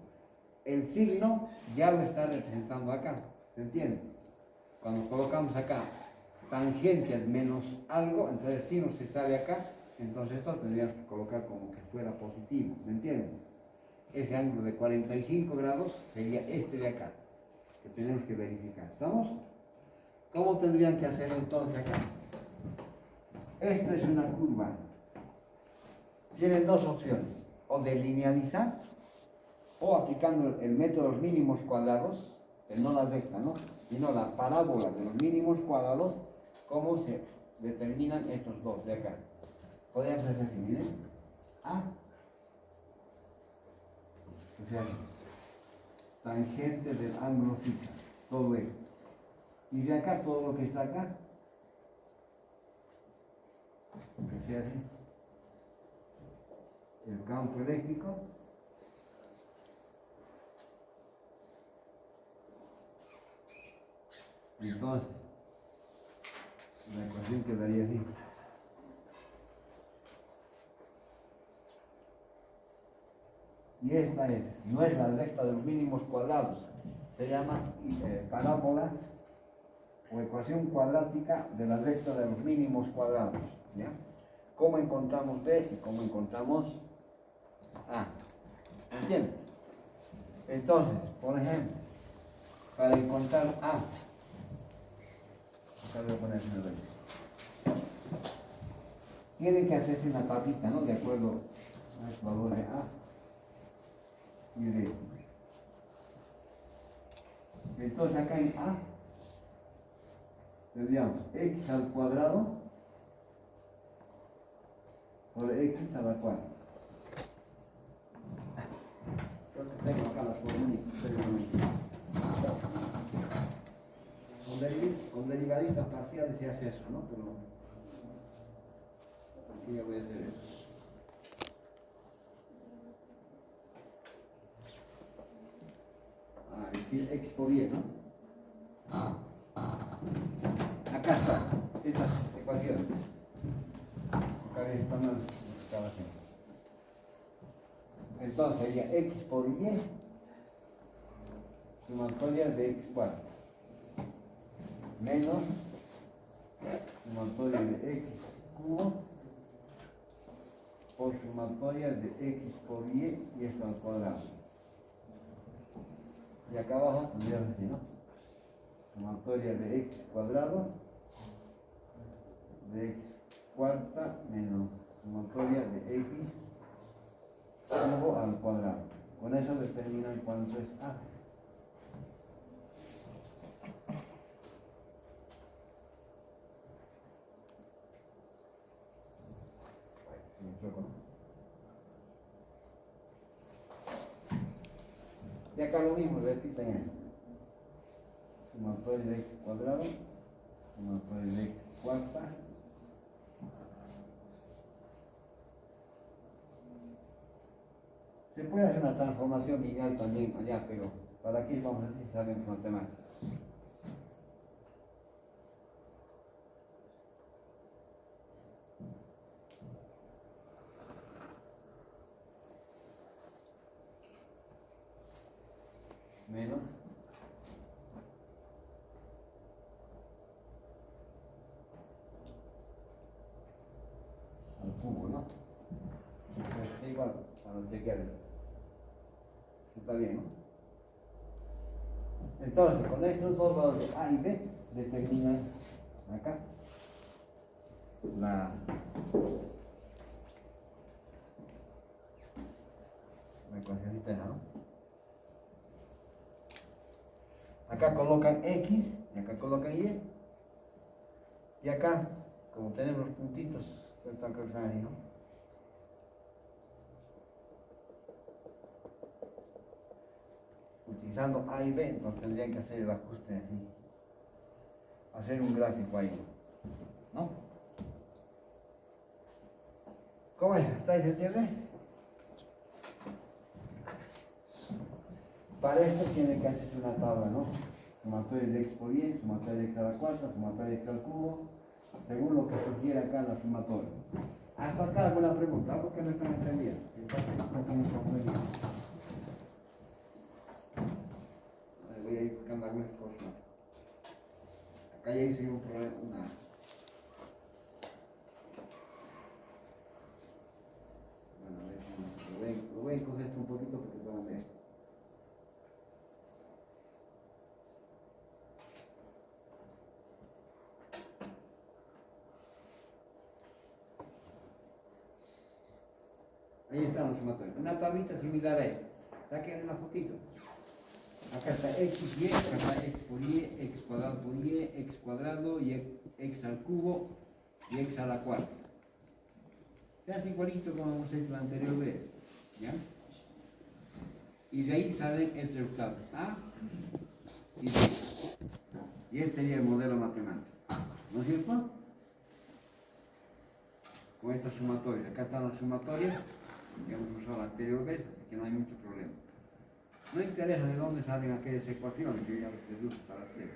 El signo ya lo está representando acá, ¿se entiende? Cuando colocamos acá tangentes menos algo, entonces el signo se sale acá, entonces esto tendríamos que colocar como que fuera positivo, ¿me entienden? Ese ángulo de 45 grados sería este de acá, que tenemos que verificar. ¿Estamos? ¿Cómo tendrían que hacer entonces acá? Esto es una curva. Tienen dos opciones, o de linealizar, o aplicando el método de los mínimos cuadrados, no la recta, ¿no? Sino la parábola de los mínimos cuadrados, cómo se determinan estos dos de acá. Podríamos hacer así, miren. A. O sea, tangente del ángulo fija, todo esto. Y de acá, todo lo que está acá, que sea así. El campo eléctrico. Entonces, la ecuación quedaría así. Y esta no es la recta de los mínimos cuadrados, se llama parábola o ecuación cuadrática de la recta de los mínimos cuadrados. ¿Ya? ¿Cómo encontramos B y cómo encontramos A? ¿Entienden? Entonces, por ejemplo, para encontrar A, acá voy a poner una vez. Tiene que hacerse una tablita, ¿no? De acuerdo a este valor de A y de B. Entonces acá en A tendríamos x al cuadrado por x a la cuarta. Creo que tengo acá las fórmulas. Con derivatistas parciales se hace eso, ¿no? Pero aquí ya voy a hacer eso. Decir x por y, ¿no? Acá está, estas ecuaciones. Acá están las ecuaciones. Entonces sería x por y sumatoria de x cuarto menos sumatoria de x cubo por sumatoria de x por y esto al cuadrado. Y acá abajo tendríamos así, ¿no? Sumatoria de x cuadrado de x cuarta menos sumatoria de x cubo al cuadrado. Con eso determinan cuánto es A. Y acá lo mismo, repiten esto. Sumatoria de x cuadrado, sumatoria de x cuarta. Se puede hacer una transformación lineal también allá, pero para aquí vamos a ver si sabemos matemáticas. Menos al cubo, ¿no? Es igual para chequear. Está bien, ¿no? Entonces, con estos dos valores A y B determinan acá la ecuación interna, ¿no? Acá colocan X y acá colocan Y. Y acá, como tenemos los puntitos, están ahí, ¿no? Utilizando A y B, entonces tendrían que hacer el ajuste así. Hacer un gráfico ahí, ¿no? ¿Cómo es? ¿Estáis entendiendo? Para esto tiene que hacerse una tabla, ¿no? Sumatoria de x por y, sumatoria de x a la cuarta, sumatoria de x al cubo, según lo que sugiere acá la sumatoria. Hasta acá alguna pregunta, algo que no están entendiendo. Voy a ir buscando algunas cosas más. Acá ya hice un problema, Bueno, a ver, lo voy a encoger esto un poquito porque puedan ver. Ahí están los sumatorios. Una tablita similar a esta. Saquen una fotito. Acá está x y, acá está x por y, x cuadrado por y, x cuadrado y x al cubo y x a la cuarta. Se hace igualito como hemos hecho la anterior vez. ¿Ya? Y de ahí salen estos resultados A y B. Y este sería el modelo matemático. ¿No es cierto? Con estas sumatorias. Acá están las sumatorias que hemos usado la anterior vez, así que no hay mucho problema. No interesa de dónde salen aquellas ecuaciones, yo ya las deduzco para hacer.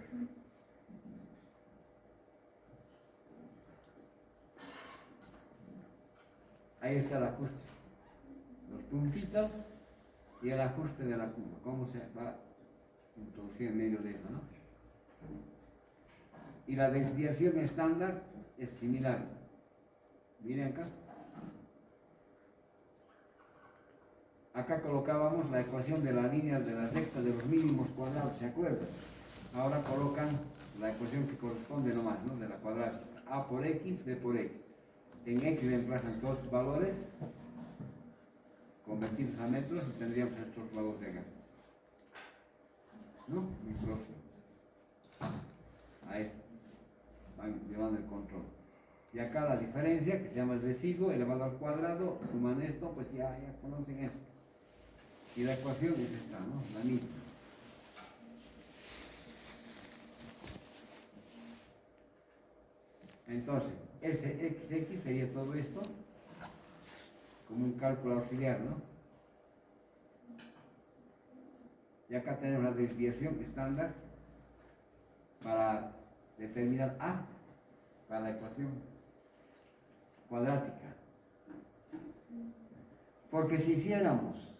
Ahí está el ajuste. Los puntitos y el ajuste de la curva. ¿Cómo se va a introducir en medio de eso, no? Y la desviación estándar es similar. Miren acá. Acá colocábamos la ecuación de la línea de la recta de los mínimos cuadrados, ¿se acuerdan? Ahora colocan la ecuación que corresponde nomás, ¿no? De la cuadrática. A por x, b por x. En x reemplazan todos los valores convertidos a metros y tendríamos estos valores de acá. ¿No? Muy próximo. A esto. Van llevando el control. Y acá la diferencia, que se llama el residuo elevado al cuadrado, suman esto, pues ya conocen esto. Y la ecuación es esta, ¿no? La misma. Entonces, ese xx sería todo esto, como un cálculo auxiliar, ¿no? Y acá tenemos la desviación estándar para determinar A para la ecuación cuadrática. Porque si hiciéramos,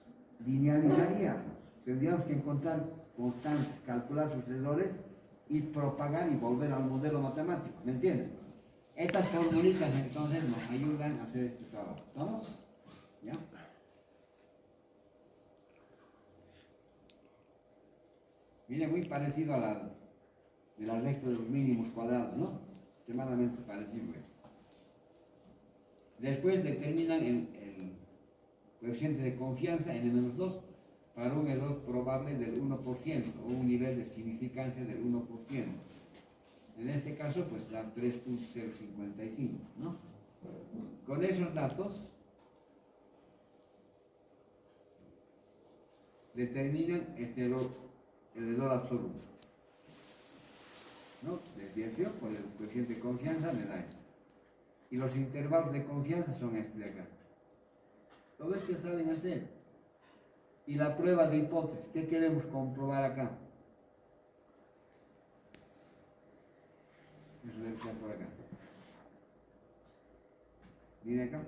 linealizaríamos, tendríamos que encontrar constantes, calcular sus errores y propagar y volver al modelo matemático, ¿me entienden? Estas formulitas entonces nos ayudan a hacer este trabajo, ¿estamos? ¿Ya? Viene muy parecido a la de la recta de los mínimos cuadrados, ¿no? Extremadamente parecido. Después determinan el coeficiente de confianza n-2 para un error probable del 1% o un nivel de significancia del 1%. En este caso, pues da 3.055, ¿no? Con esos datos determinan este error, el error absoluto, ¿no? Desviación por el coeficiente de confianza me da esto. Y los intervalos de confianza son estos de acá. Todo esto ya saben hacer. Y la prueba de hipótesis, ¿qué queremos comprobar acá? Eso debe estar por acá. Miren acá.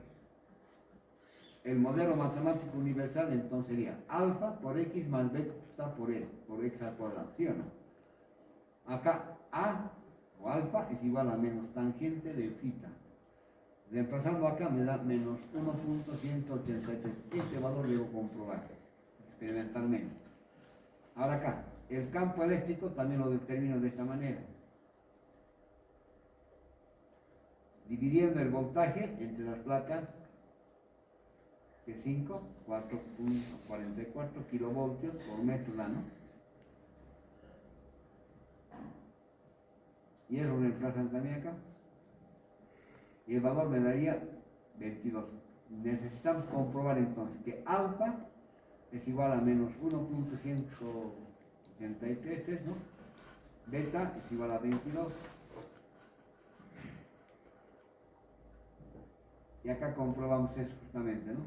El modelo matemático universal entonces sería alfa por x más beta por x al cuadrado, ¿sí o no? Acá a o alfa es igual a menos tangente de θ. Reemplazando acá me da menos 1.183. Este valor debo comprobar experimentalmente. Ahora acá, el campo eléctrico también lo determino de esta manera. Dividiendo el voltaje entre las placas de 5, 4.44 kilovoltios por metro nano. Y eso lo reemplazan también acá. Y el valor me daría 22. Necesitamos comprobar entonces que alfa es igual a menos 1.183, ¿no? Beta es igual a 22. Y acá comprobamos eso justamente, ¿no?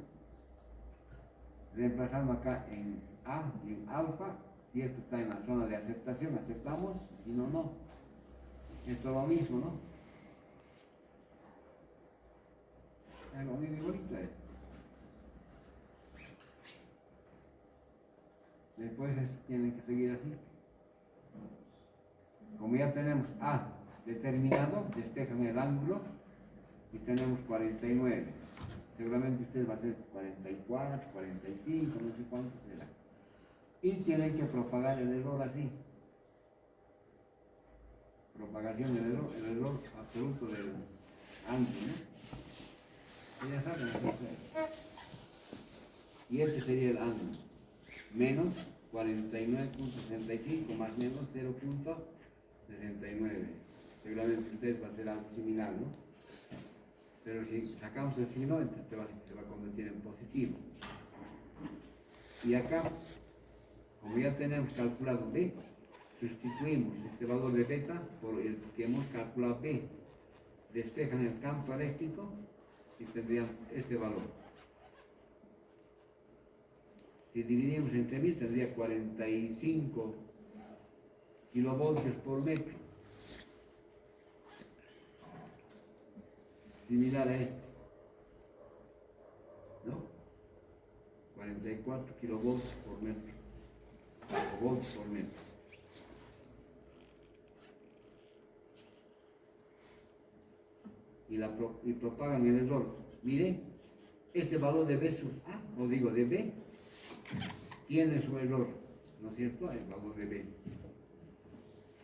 reemplazamos acá en A y en alfa. Si esto está en la zona de aceptación, aceptamos, si no, no. Esto es lo mismo, ¿no? Es lo mismo igualito a esto. Después tienen que seguir así. Como ya tenemos A determinado, despejan el ángulo y tenemos 49. Seguramente usted va a hacer 44, 45, no sé cuánto será. Y tienen que propagar el error así. Propagación del error, el error absoluto del ángulo, ¿no? Y ya saben, y este sería el ángulo. Menos 49.65 más menos 0.69. Seguramente usted va a hacer algo similar, ¿no? Pero si sacamos el signo, entonces se va a convertir en positivo. Y acá, como ya tenemos calculado B, sustituimos este valor de beta por el que hemos calculado B. Despejan el campo eléctrico y tendríamos este valor. Si dividimos entre 1000 tendría 45 kilovoltios por metro. Similar a este, ¿no? 44 kilovoltios por metro. O voltios por metro. Y propagan el error. Miren, este valor de B sub A, o digo de B, tiene su error, ¿no es cierto? El valor de B.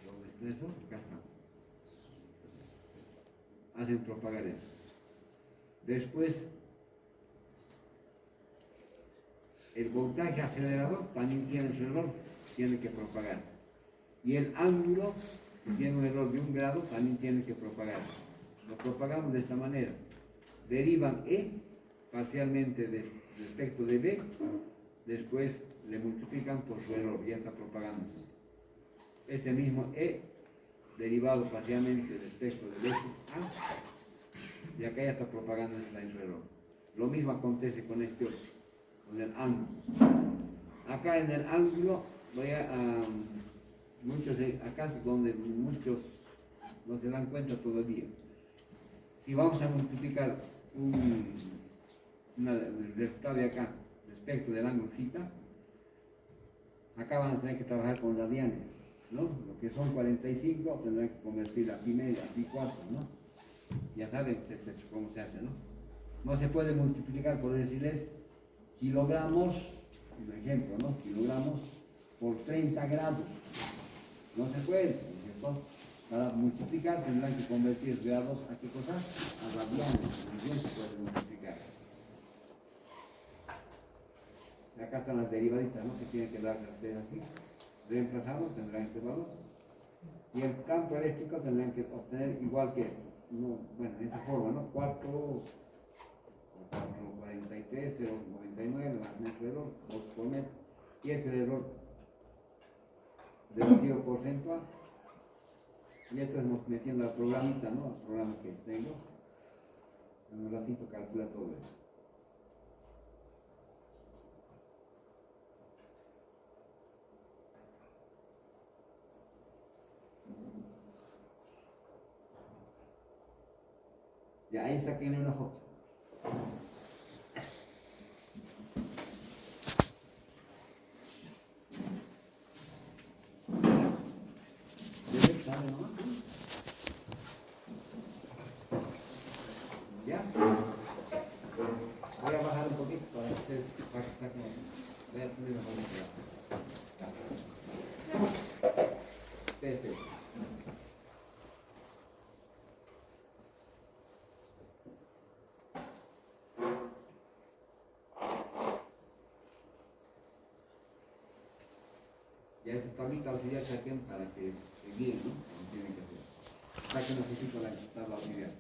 ¿Dónde está eso? Acá está. Hacen propagar eso. Después, el voltaje acelerador también tiene su error, tiene que propagar. Y el ángulo, que tiene un error de 1 grado, también tiene que propagar. Lo propagamos de esta manera. Derivan E parcialmente respecto de B, después le multiplican por su error, ya está propagándose. Este mismo E derivado parcialmente respecto de B A, y acá ya está propagándose en su error. Lo mismo acontece con este otro, con el ángulo. Acá en el ángulo, acá es donde muchos no se dan cuenta todavía. Si vamos a multiplicar el resultado de acá respecto del ángulo θ, acá van a tener que trabajar con radianes, ¿no? Lo que son 45 tendrán que convertir a pi media, a pi 4, ¿no? Ya saben cómo se hace, ¿no? No se puede multiplicar, por decirles, kilogramos, un ejemplo, ¿no? Kilogramos por 30 grados. No se puede, ¿no es cierto? Para multiplicar tendrán que convertir grados a qué cosa? A radianes, no se puede multiplicar. Y acá están las derivaditas, ¿no? Que tienen que darse a ustedes aquí. Reemplazados tendrán este valor. Y el campo eléctrico tendrán que obtener igual que esto. Bueno, en esta forma, ¿no? 443, 0,99, más nuestro error, 2 por metro. Y este es el error del tiro porcentual. Y esto es metiendo al programita, ¿no? Al programa que tengo. En un ratito calcula todo eso. Ya, ahí saquen una foto. ¿Saben nomás? ¿Ya? Voy a bajar un poquito para que ustedes saquen. Voy a poner una foto. Este. Ya esta tablita auxiliar saquen para que se guíen, ¿no? Como tienen que hacer. Saquen necesito la tabla auxiliar.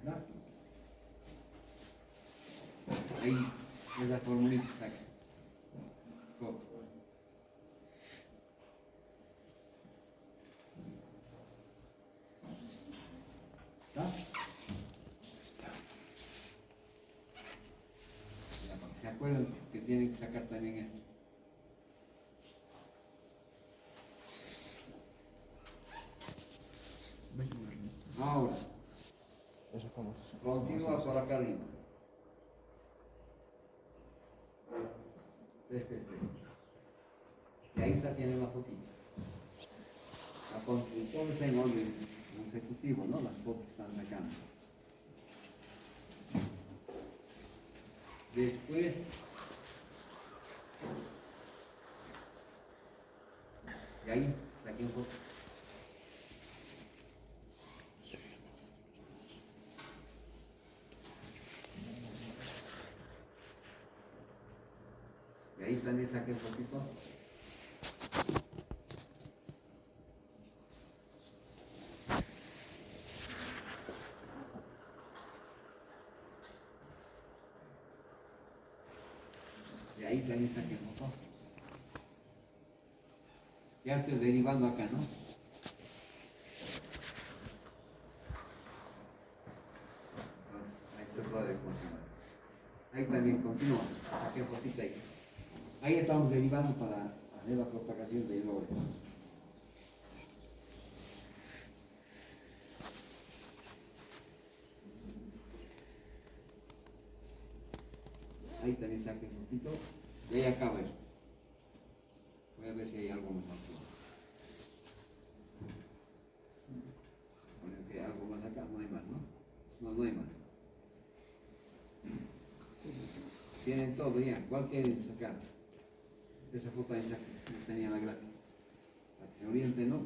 ¿Verdad? Ahí es la formulita, saquen. Todo. ¿Está? Recuerden que tienen que sacar también esto. Ahora, Eso como se continúa por acá arriba. Este. Y ahí se tiene la fotito. La construcción está en orden consecutivo, ¿no? Las fotos que están sacando. Después, y ahí saqué un foto. Y ahí también saqué un poquito. Y ahí también saqué un poco. Ya estoy derivando acá, ¿no? Ahí se puede continuar. Ahí también continúa. Saqué un poquito ahí. Ahí estamos derivando para hacer la propagación del oro. Ahí también saqué un poquito. Y ahí acaba esto. Voy a ver si hay algo más aquí. Bueno, que algo más acá, no hay más, ¿no? No hay más. Tienen todo ya. ¿Cuál quieren sacar? Esa foto ahí tenía la gráfica. Para que se orienten, ¿no?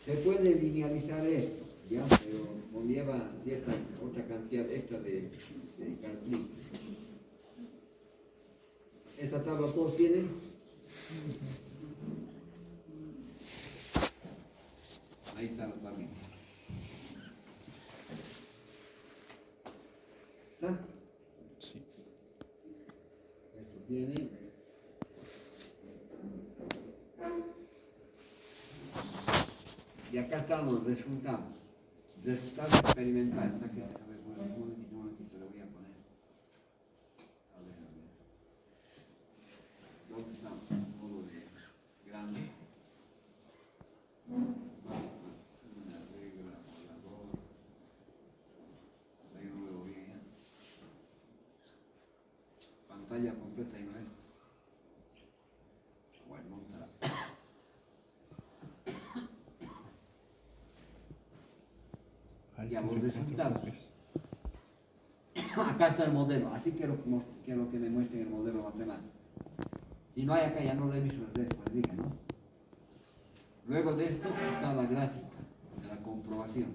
Se puede linealizar esto, ¿ya? Pero conlleva cierta otra cantidad extra de características. Esta tabla todos tienen. Ahí está la tabla. ¿Está? Sí. Esto tiene. Y acá están los resultados. Resultados experimentales. Aquí, a ver, un momentito, le voy a poner. A ver. ¿Dónde estamos? Modo de grande. Una regla, volador. Ahí no veo bien. Pantalla completa y no es. Bueno, montar. Ya los resultados. Acá está el modelo, así quiero que me muestren el modelo matemático. Si no hay acá, ya no reviso el resto, les dije, ¿no? Luego de esto está la gráfica de la comprobación.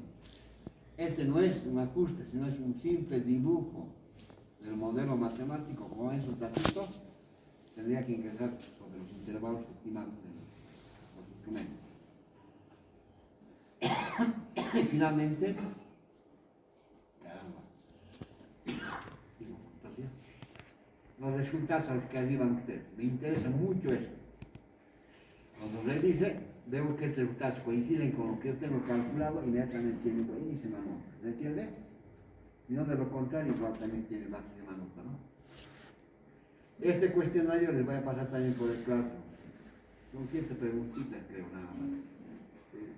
Este no es un ajuste, sino es un simple dibujo del modelo matemático con esos datitos. Tendría que ingresar sobre los intervalos estimados de los instrumentos. Y finalmente, los resultados a los que arriban ustedes. Me interesa mucho esto. Cuando revise, veo que estos resultados coinciden con lo que yo tengo calculado, inmediatamente tiene buenísima nota. ¿Me entiende? Y no de lo contrario, igual también tiene bajísima nota, ¿no? Este cuestionario les voy a pasar también por el claustro. Son 7 preguntitas, creo, nada más.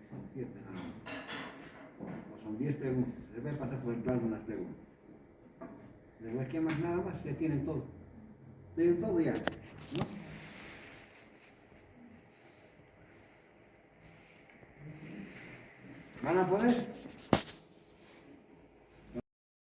Son 7 nada más. O son 10 preguntas. Les voy a pasar por el claustro unas preguntas. Después, ¿qué más? Nada más, ya tienen todo. Tienen todo ya, ¿no? ¿Van a poder?